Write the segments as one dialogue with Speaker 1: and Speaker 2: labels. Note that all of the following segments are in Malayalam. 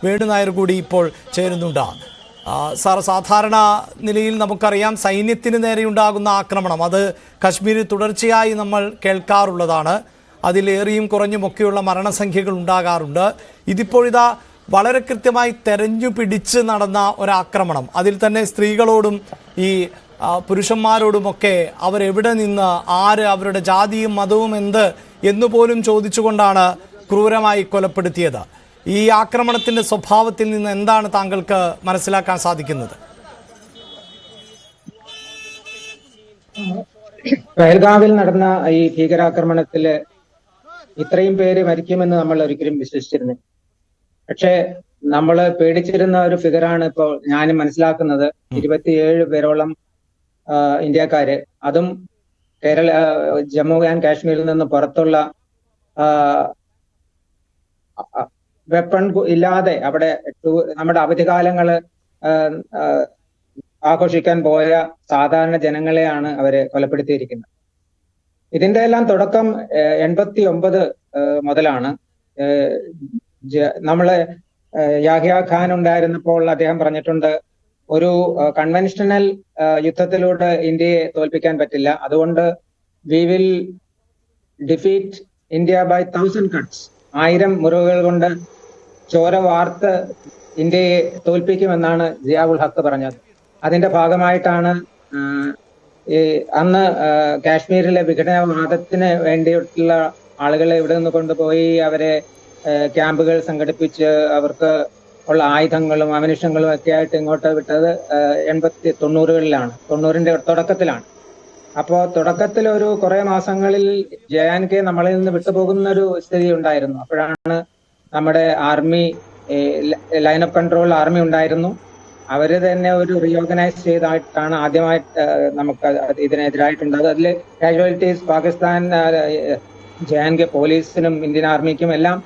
Speaker 1: വേണുനായർ കൂടി ഇപ്പോൾ ചേരുന്നുണ്ട്. സാർ, സാധാരണ നിലയിൽ നമുക്കറിയാം സൈന്യത്തിന് നേരെയുണ്ടാകുന്ന ആക്രമണം അത് കശ്മീരിൽ തുടർച്ചയായി നമ്മൾ കേൾക്കാറുള്ളതാണ്. അതിലേറിയും കുറഞ്ഞുമൊക്കെയുള്ള മരണസംഖ്യകൾ ഉണ്ടാകാറുണ്ട്. ഇതിപ്പോഴിതാ വളരെ കൃത്യമായി തെരഞ്ഞു പിടിച്ച് നടന്ന ഒരാക്രമണം, അതിൽ തന്നെ സ്ത്രീകളോടും ഈ പുരുഷന്മാരോടുമൊക്കെ അവരെവിടെ നിന്ന്, ആര്, അവരുടെ ജാതിയും മതവും എന്ത് എന്നുപോലും ചോദിച്ചുകൊണ്ടാണ് ക്രൂരമായി കൊലപ്പെടുത്തിയത്. ഈ ആക്രമണത്തിന്റെ സ്വഭാവത്തിൽ നിന്ന് എന്താണ് താങ്കൾക്ക് മനസ്സിലാക്കാൻ സാധിക്കുന്നത്?
Speaker 2: പഹൽഗാമിൽ നടന്ന ഈ ഭീകരാക്രമണത്തില് ഇത്രയും പേര് മരിക്കുമെന്ന് നമ്മൾ ഒരിക്കലും വിശ്വസിച്ചിരുന്നു. പക്ഷെ നമ്മൾ പേടിച്ചിരുന്ന ഒരു ഫിഗറാണ് ഇപ്പോൾ ഞാനും മനസ്സിലാക്കുന്നത്. 27 പേരോളം ഇന്ത്യക്കാര്, അതും ജമ്മു ആൻഡ് കാശ്മീരിൽ നിന്ന് പുറത്തുള്ള വെപ്പൺ ഇല്ലാതെ അവിടെ നമ്മുടെ അവധികാലങ്ങള് ആഘോഷിക്കാൻ പോയ സാധാരണ ജനങ്ങളെയാണ് അവര് കൊലപ്പെടുത്തിയിരിക്കുന്നത്. ഇതിന്റെ എല്ലാം തുടക്കം 89 മുതലാണ്. നമ്മള് യാഹ്യ ഖാൻ ഉണ്ടായിരുന്നപ്പോൾ അദ്ദേഹം പറഞ്ഞിട്ടുണ്ട്, ഒരു കൺവെൻഷണൽ യുദ്ധത്തിലൂടെ ഇന്ത്യയെ തോൽപ്പിക്കാൻ പറ്റില്ല, അതുകൊണ്ട് we will defeat India by 1000 cuts. 1000 മുറിവുകൾ കൊണ്ട് ചോര വാർത്ത് ഇന്ത്യയെ തോൽപ്പിക്കുമെന്നാണ് സിയാഉൽ ഹക്ക് പറഞ്ഞത്. അതിന്റെ ഭാഗമായിട്ടാണ് അന്ന് കാശ്മീരിലെ വിഘടനവാദത്തിന് വേണ്ടിയിട്ടുള്ള ആളുകളെ ഇവിടെ നിന്ന് കൊണ്ടുപോയി അവരെ ക്യാമ്പുകൾ സംഘടിപ്പിച്ച് അവർക്ക് ഉള്ള ആയുധങ്ങളും അമിനിഷങ്ങളും ഒക്കെ ആയിട്ട് ഇങ്ങോട്ട് വിട്ടത് 90-കളിലാണ്, 90-ന്റെ തുടക്കത്തിലാണ്. അപ്പോ തുടക്കത്തിൽ ഒരു കുറെ മാസങ്ങളിൽ JNK നമ്മളിൽ നിന്ന് വിട്ടുപോകുന്ന ഒരു സ്ഥിതി ഉണ്ടായിരുന്നു. അപ്പോഴാണ് നമ്മുടെ army, line of control army ഉണ്ടായിരുന്നു. അവര് തന്നെ ഒരു റീഓർഗനൈസ് ചെയ്തായിട്ടാണ് ആദ്യമായിട്ട് നമുക്ക് ഇതിനെതിരായിട്ടുണ്ടാകുന്നത്. അതിൽ കാഷ്വാലിറ്റീസ് പാകിസ്ഥാൻ, JNK പോലീസിനും ഇന്ത്യൻ ആർമിക്കും എല്ലാം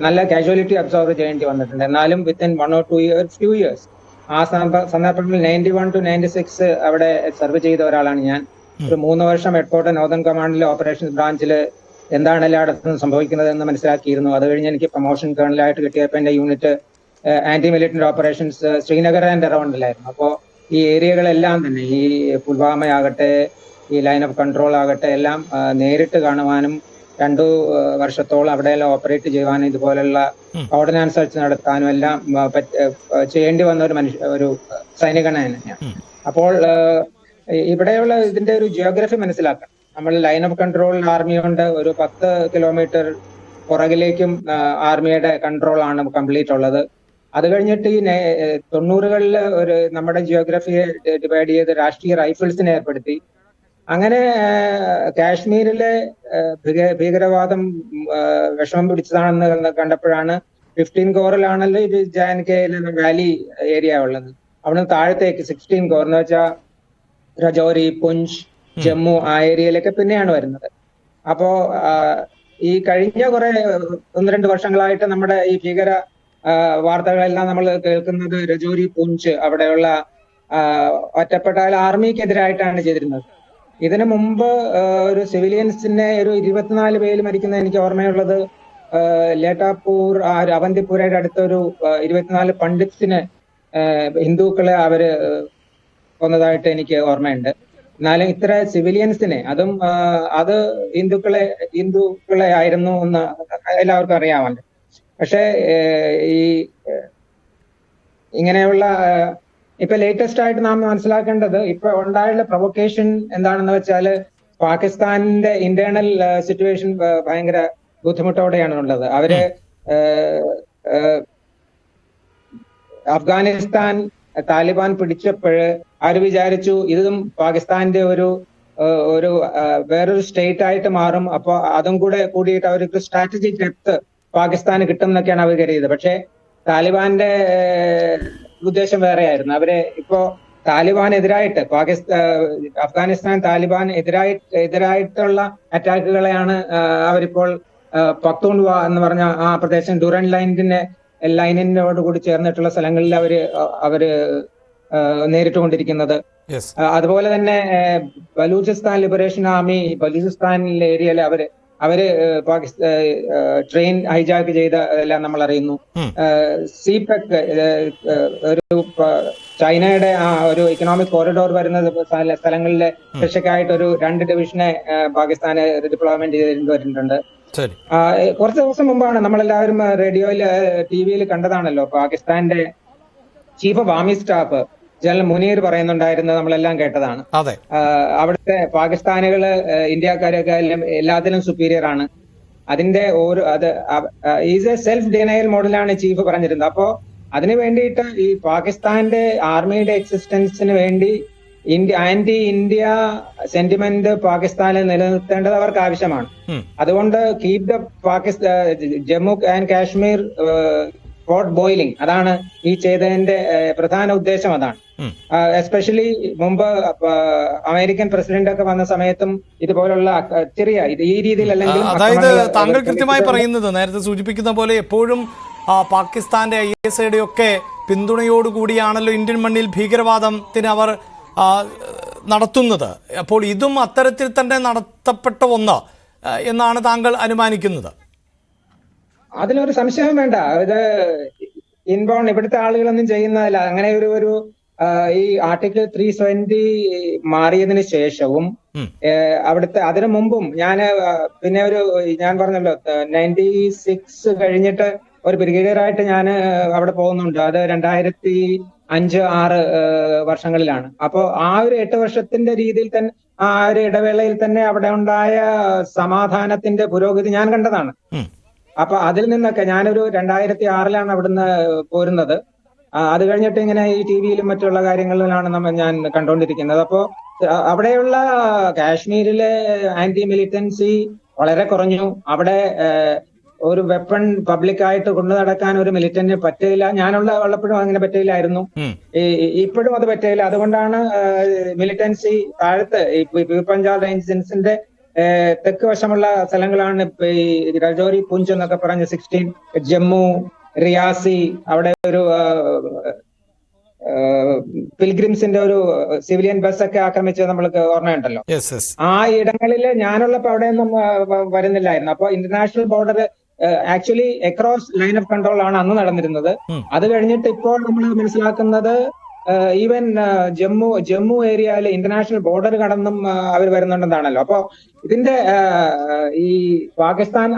Speaker 2: നല്ല കാഷ്വാലിറ്റി അബ്സോർവ് ചെയ്യേണ്ടി വന്നിട്ടുണ്ട്. എന്നാലും within 1 or 2 years, few years, ആ സന്ദർഭങ്ങളിൽ 91 to 96 അവിടെ സർവ് ചെയ്ത ഒരാളാണ് ഞാൻ. ഒരു 3 വർഷം ഹെഡ്ക്വാർട്ടർ നോർത്തേൺ കമാൻഡിലെ ഓപ്പറേഷൻസ് ബ്രാഞ്ചില് എന്താണ് എല്ലായിടത്തും സംഭവിക്കുന്നത് എന്ന് മനസ്സിലാക്കിയിരുന്നു. അത് കഴിഞ്ഞ് എനിക്ക് പ്രൊമോഷൻ കേണലായിട്ട് കിട്ടിയപ്പോൾ എന്റെ unit anti military operations Srinagar and അറൗണ്ടിലായിരുന്നു. അപ്പോൾ ഈ ഏരിയകളെല്ലാം തന്നെ, ഈ പുൽവാമയാകട്ടെ, ഈ ലൈൻ ഓഫ് കൺട്രോൾ ആകട്ടെ, എല്ലാം നേരിട്ട് കാണുവാനും 2 വർഷത്തോളം അവിടെയെല്ലാം ഓപ്പറേറ്റ് ചെയ്യുവാനും ഇതുപോലുള്ള ഓർഡിനൻസ് സെർച്ച് നടത്താനും എല്ലാം ചെയ്യേണ്ടി വന്ന ഒരു സൈനികനാണ് ഞാൻ. അപ്പോൾ ഇവിടെയുള്ള ഇതിന്റെ ഒരു ജിയോഗ്രഫി മനസ്സിലാക്കണം. നമ്മൾ ലൈൻ ഓഫ് കൺട്രോൾ ആർമിയുണ്ട്, ഒരു 10 കിലോമീറ്റർ പുറകിലേക്കും ആർമിയുടെ കൺട്രോൾ ആണ് കംപ്ലീറ്റ് ഉള്ളത്. അത് കഴിഞ്ഞിട്ട് ഈ 90-കളിൽ ഒരു നമ്മുടെ ജിയോഗ്രഫിയെ ഡിവൈഡ് ചെയ്ത് രാഷ്ട്രീയ റൈഫിൾസിനെ ഏർപ്പെടുത്തി. അങ്ങനെ കാശ്മീരിലെ ഭീകരവാദം വിഷമം പിടിച്ചതാണെന്ന് കണ്ടപ്പോഴാണ് 15 കോറിലാണല്ലോ ഇത് JNKയിലെ വാലി ഏരിയ ഉള്ളത്. അവിടുന്ന് താഴത്തേക്ക് 16 കോർ എന്ന് വെച്ചാൽ രജോരി, പുഞ്ച്, ജമ്മു ആ ഏരിയയിലൊക്കെ പിന്നെയാണ് വരുന്നത്. അപ്പോ ഈ കഴിഞ്ഞ കുറെ 1-2 വർഷങ്ങളായിട്ട് നമ്മുടെ ഈ ഭീകര വാർത്തകളെല്ലാം നമ്മൾ കേൾക്കുന്നത് രജോരി, പുഞ്ച് അവിടെയുള്ള ഒറ്റപ്പെട്ട ആർമിക്കെതിരായിട്ടാണ് ചെയ്തിരുന്നത്. ഇതിനു മുമ്പ് ഒരു സിവിലിയൻസിനെ ഒരു 24 പേര് മരിക്കുന്ന എനിക്ക് ഓർമ്മയുള്ളത് ലേട്ടാപൂർ, അവന്തിപുരയുടെ അടുത്തൊരു 24 പണ്ഡിറ്റ്സിന് ഹിന്ദുക്കളെ അവര് കൊന്നതായിട്ട് എനിക്ക് ഓർമ്മയുണ്ട്. എന്നാലും ഇത്ര സിവിലിയൻസിനെ, അതും അത് ഹിന്ദുക്കളെ ആയിരുന്നു എന്ന് എല്ലാവർക്കും അറിയാമല്ലോ. പക്ഷെ ഈ ഇങ്ങനെയുള്ള ഇപ്പൊ ലേറ്റസ്റ്റ് ആയിട്ട് നാം മനസ്സിലാക്കേണ്ടത്, ഇപ്പൊ ഉണ്ടായുള്ള പ്രൊവൊക്കേഷൻ എന്താണെന്ന് വെച്ചാല് പാകിസ്ഥാനിന്റെ ഇന്റേണൽ സിറ്റുവേഷൻ ഭയങ്കര ബുദ്ധിമുട്ടോടെയാണ് ഉള്ളത്. അവര് അഫ്ഗാനിസ്ഥാൻ താലിബാൻ പിടിച്ചപ്പോഴ് അവര് വിചാരിച്ചു ഇതും പാകിസ്ഥാന്റെ ഒരു വേറൊരു സ്റ്റേറ്റ് ആയിട്ട് മാറും, അപ്പൊ അതും കൂടെ കൂടിയിട്ട് അവർക്ക് സ്ട്രാറ്റജിക് ഡെപ്ത് പാകിസ്ഥാന് കിട്ടും എന്നൊക്കെയാണ് അവർ കരുതിയത്. പക്ഷെ താലിബാന്റെ ഉദ്ദേശം വേറെയായിരുന്നു. അവര് ഇപ്പോ താലിബാനെതിരായിട്ട് അഫ്ഗാനിസ്ഥാൻ താലിബാൻ എതിരായിട്ടുള്ള അറ്റാക്കുകളെയാണ് അവരിപ്പോൾ പക്തൂൺവ എന്ന് പറഞ്ഞ ആ പ്രദേശം ഡുറൻ ലൈനിനോട് കൂടി ചേർന്നിട്ടുള്ള സ്ഥലങ്ങളിൽ അവര് നേരിട്ടുകൊണ്ടിരിക്കുന്നത്. അതുപോലെ തന്നെ ബലൂചിസ്ഥാൻ ലിബറേഷൻ ആർമി ബലൂചിസ്ഥാനിലെ ഏരിയയിൽ അവര് അവര് ട്രെയിൻ ഹൈജാക്ക് ചെയ്ത എല്ലാം നമ്മൾ അറിയുന്നു. സിപെക് ഒരു ചൈനയുടെ ഒരു ഇക്കണോമിക് കോറിഡോർ വരുന്ന സ്ഥലങ്ങളിലെ രക്ഷയ്ക്കായിട്ട് ഒരു 2 ഡിവിഷനെ പാകിസ്ഥാന് ഡിപ്ലോയ്മെന്റ് ചെയ്തിട്ട് വരുന്നുണ്ട്. കുറച്ച് ദിവസം മുമ്പാണ് നമ്മളെല്ലാവരും റേഡിയോയിൽ TV-യിൽ കണ്ടതാണല്ലോ, പാകിസ്ഥാന്റെ chief of army staff general Munir പറയുന്നുണ്ടായിരുന്നത് നമ്മളെല്ലാം കേട്ടതാണ്. അവിടുത്തെ പാകിസ്ഥാനികള് ഇന്ത്യക്കാരൊക്കെ എല്ലാത്തിലും സുപ്പീരിയർ ആണ്. അതിന്റെ ഈസ് എ സെൽഫ് ഡിനയൽ മോഡലാണ് ചീഫ് പറഞ്ഞിരുന്നത്. അപ്പോ അതിനു വേണ്ടിയിട്ട് ഈ പാകിസ്ഥാന്റെ ആർമിയുടെ എക്സിസ്റ്റൻസിന് വേണ്ടി ആന്റി ഇന്ത്യ സെന്റിമെന്റ് പാകിസ്ഥാനിൽ നിലനിർത്തേണ്ടത് അവർക്ക് ആവശ്യമാണ്. അതുകൊണ്ട് keep the Jammu and Kashmir pot boiling, അതാണ് ഈ ചെയ്തതിന്റെ പ്രധാന ഉദ്ദേശം. അതാണ് എസ്പെഷ്യലി മുമ്പ് അമേരിക്കൻ പ്രസിഡന്റ് ഒക്കെ വന്ന സമയത്തും ഇതുപോലുള്ള ചെറിയ ഈ രീതിയിൽ അല്ലെങ്കിൽ,
Speaker 1: അതായത് താങ്കൾ കൃത്യമായി പറയുന്നത് നേരത്തെ സൂചിപ്പിക്കുന്ന പോലെ എപ്പോഴും പാകിസ്ഥാന്റെ ISIയുടെ ഒക്കെ പിന്തുണയോടുകൂടിയാണല്ലോ ഇന്ത്യൻ മണ്ണിൽ ഭീകരവാദത്തിന് അവർ നടത്തുന്നത്. അപ്പോൾ ഇതും അത്തരത്തിൽ തന്നെ നടത്തപ്പെട്ട ഒന്ന് എന്നാണ് താങ്കൾ അനുമാനിക്കുന്നത്?
Speaker 2: അതിലൊരു സംശയം വേണ്ട. ഇത് ഇൻബോൺ ഇവിടുത്തെ ആളുകളൊന്നും ചെയ്യുന്നതല്ല. അങ്ങനെ ഒരു ഈ ആർട്ടിക്കിൾ 370 മാറിയതിനു ശേഷവും അവിടുത്തെ അതിനു മുമ്പും ഞാൻ പറഞ്ഞല്ലോ 96 കഴിഞ്ഞിട്ട് ഒരു ബ്രിഗേഡിയറായിട്ട് ഞാൻ അവിടെ പോകുന്നുണ്ട്. അത് 2005-6 വർഷങ്ങളിലാണ്. അപ്പോ ആ ഒരു 8 വർഷത്തിന്റെ രീതിയിൽ തന്നെ, ആ ഒരു ഇടവേളയിൽ തന്നെ അവിടെ ഉണ്ടായ സമാധാനത്തിന്റെ പുരോഗതി ഞാൻ കണ്ടതാണ്. അപ്പൊ അതിൽ നിന്നൊക്കെ ഞാനൊരു 2006-ലാണ് അവിടുന്ന് പോരുന്നത്. അത് കഴിഞ്ഞിട്ട് ഇങ്ങനെ ഈ TV-യിലും മറ്റുള്ള കാര്യങ്ങളിലാണ് ഞാൻ കണ്ടുകൊണ്ടിരിക്കുന്നത്. അപ്പോ അവിടെയുള്ള കാശ്മീരിലെ ആന്റി മിലിറ്റൻസി വളരെ കുറഞ്ഞു. അവിടെ ഒരു വെപ്പൺ പബ്ലിക്കായിട്ട് കൊണ്ടു നടക്കാൻ ഒരു മിലിറ്റന്റിന് പറ്റില്ല. ഉള്ളപ്പോഴും അങ്ങനെ പറ്റില്ലായിരുന്നു. ഇപ്പോഴും അത് പറ്റില്ല. അതുകൊണ്ടാണ് മിലിറ്റൻസി താഴത്ത് ഈ പഞ്ചാബ് റേഞ്ചിന്റെ തെക്ക് വശമുള്ള സ്ഥലങ്ങളാണ് ഈ രജോരി, പൂഞ്ച് എന്നൊക്കെ പറഞ്ഞ 16, ജമ്മു, റിയാസി, അവിടെ ഒരു പിൽഗ്രിംസിന്റെ ഒരു സിവിലിയൻ ബസ്സൊക്കെ ആക്രമിച്ചത് നമ്മൾക്ക് ഓർമ്മയുണ്ടല്ലോ. ആ ഇടങ്ങളില് ഞാനുള്ളപ്പോ അവിടെയൊന്നും വരുന്നില്ലായിരുന്നു. അപ്പൊ international border actually across line of control ആണ് അന്ന് നടന്നിരുന്നത്. അത് കഴിഞ്ഞിട്ട് ഇപ്പോൾ നമ്മൾ മനസ്സിലാക്കുന്നത് ഈവൻ ജമ്മു ഏരിയയിൽ ഇന്റർനാഷണൽ ബോർഡർ കടന്നും അവർ വരുന്നുണ്ടെന്നാണല്ലോ. അപ്പോ ഇതിന്റെ ഈ പാകിസ്ഥാൻ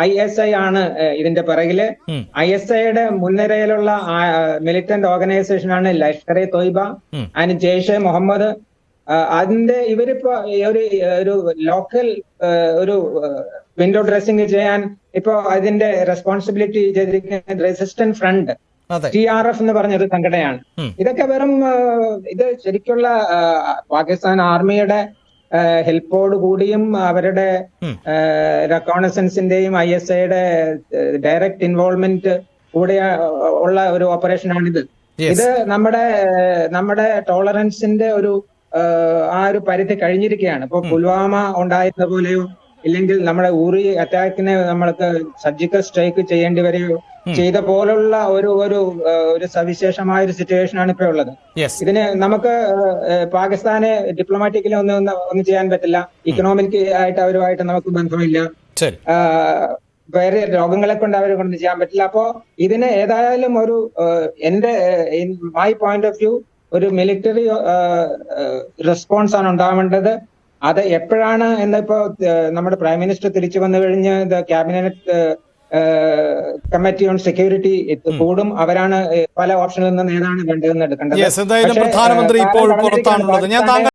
Speaker 2: ISI ആണ് ഇതിന്റെ പിറകില്. ISIയുടെ മുൻനിരയിലുള്ള മിലിറ്റന്റ് ഓർഗനൈസേഷൻ ആണ് ലഷ്കർ എ തോയ്ബ ആൻഡ് ജെയ്ഷെ മുഹമ്മദ്. അതിന്റെ ഇവരിപ്പോ ഒരു ലോക്കൽ ഒരു വിൻഡോ ഡ്രസ്സിംഗ് ചെയ്യാൻ ഇപ്പോ അതിന്റെ റെസ്പോൺസിബിലിറ്റി ചെയ്തിരിക്കുന്ന റെസിസ്റ്റന്റ് ഫ്രണ്ട് TRF എന്ന് പറഞ്ഞൊരു സംഘടനയാണ്. ഇതൊക്കെ വെറും ഇത് ശരിക്കുള്ള പാകിസ്ഥാൻ ആർമിയുടെ ഹെൽപ്പോട് കൂടിയും അവരുടെ റെക്കോണസൻസിന്റെയും ISIയുടെ ഡയറക്റ്റ് ഇൻവോൾവ്മെന്റ് കൂടെ ഉള്ള ഒരു ഓപ്പറേഷനാണിത്. ഇത് നമ്മുടെ ടോളറൻസിന്റെ ആ ഒരു പരിധി കഴിഞ്ഞിരിക്കുകയാണ്. ഇപ്പൊ പുൽവാമ ഉണ്ടായിരുന്ന പോലെയോ ഇല്ലെങ്കിൽ നമ്മുടെ ഉറി അറ്റാക്കിനെ നമ്മൾക്ക് സർജിക്കൽ സ്ട്രൈക്ക് ചെയ്യേണ്ടി വരികയോ ചെയ്ത പോലുള്ള ഒരു സവിശേഷമായ ഒരു സിറ്റുവേഷൻ ആണ് ഇപ്പൊ ഉള്ളത്. ഇതിന് നമുക്ക് പാകിസ്ഥാനെ ഡിപ്ലോമാറ്റിക്കലി ഒന്നും ചെയ്യാൻ പറ്റില്ല. ഇക്കണോമിക് ആയിട്ട് അവരുമായിട്ട് നമുക്ക് ബന്ധമില്ല. വേറെ രോഗങ്ങളെ കൊണ്ട് അവരെ കൊണ്ട് ചെയ്യാൻ പറ്റില്ല. അപ്പോ ഇതിന് ഏതായാലും മൈ പോയിന്റ് ഓഫ് വ്യൂ ഒരു മിലിറ്ററി റെസ്പോൺസ് ആണ് ഉണ്ടാവേണ്ടത്. അത് എപ്പോഴാണ് എന്നിപ്പോ നമ്മുടെ പ്രൈം മിനിസ്റ്റർ തിരിച്ചു വന്നു കഴിഞ്ഞ് ക്യാബിനറ്റ് കമ്മിറ്റി ഓൺ സെക്യൂരിറ്റി കൂടും. അവരാണ് പല ഓപ്ഷനിൽ നിന്ന് ഏതാണ് വേണ്ടതെന്ന് എടുക്കേണ്ടത്.
Speaker 1: പ്രധാനമന്ത്രി ഇപ്പോൾ പുറത്താണുള്ളത്.